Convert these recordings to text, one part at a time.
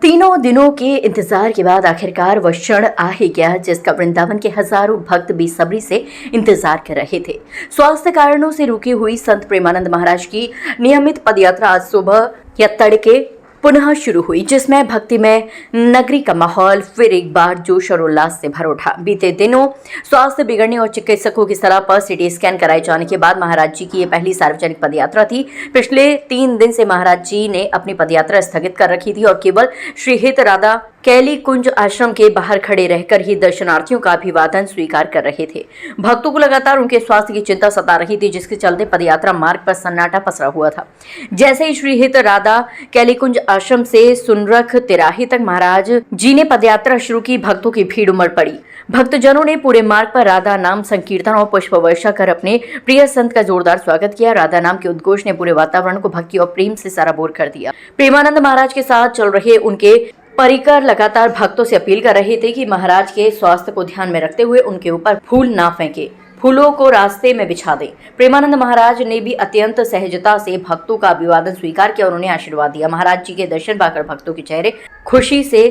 तीनों दिनों के इंतजार के बाद आखिरकार वह क्षण आ ही गया जिसका वृंदावन के हजारों भक्त बेसब्री से इंतजार कर रहे थे। स्वास्थ्य कारणों से रुकी हुई संत प्रेमानंद महाराज की नियमित पदयात्रा आज सुबह या तड़के पुनः शुरू हुई, जिसमें भक्तिमय नगरी का माहौल फिर एक बार जोश और उल्लास से भर उठा। बीते दिनों स्वास्थ्य बिगड़ने और चिकित्सकों की सलाह पर सिटी स्कैन कराए जाने के बाद महाराज जी की ये पहली सार्वजनिक पदयात्रा थी। पिछले 3 दिन से महाराज जी ने अपनी पदयात्रा स्थगित कर रखी थी और केवल श्री हित राधा कैली कुंज आश्रम के बाहर खड़े रहकर ही दर्शनार्थियों का अभिवादन स्वीकार कर रहे थे। भक्तों को लगातार उनके स्वास्थ्य की चिंता सता रही थी, जिसके चलते पदयात्रा मार्ग पर सन्नाटा पसरा हुआ था। जैसे ही श्री हित राधा कैली कुंज आश्रम से सुनरख तिराही तक महाराज जी ने पदयात्रा शुरू की, भक्तों की भीड़ उमड़ पड़ी। भक्तजनों ने पूरे मार्ग पर राधा नाम संकीर्तन और पुष्प वर्षा कर अपने प्रिय संत का जोरदार स्वागत किया। राधा नाम के उद्घोष ने पूरे वातावरण को भक्ति और प्रेम से सराबोर कर दिया। प्रेमानंद महाराज के साथ चल रहे उनके परिकर लगातार भक्तों से अपील कर रहे थे कि महाराज के स्वास्थ्य को ध्यान में रखते हुए उनके ऊपर फूल ना फेंके, फूलों को रास्ते में बिछा दें। प्रेमानंद महाराज ने भी अत्यंत सहजता से भक्तों का अभिवादन स्वीकार किया और उन्हें आशीर्वाद दिया। महाराज जी के दर्शन पाकर भक्तों के चेहरे खुशी से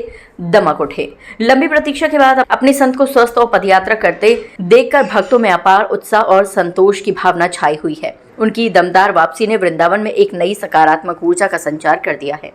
दमक उठे। लंबी प्रतीक्षा के बाद अपने संत को स्वस्थ और पदयात्रा करते देखकर भक्तों में अपार उत्साह और संतोष की भावना छाई हुई है। उनकी दमदार वापसी ने वृंदावन में एक नई सकारात्मक ऊर्जा का संचार कर दिया है।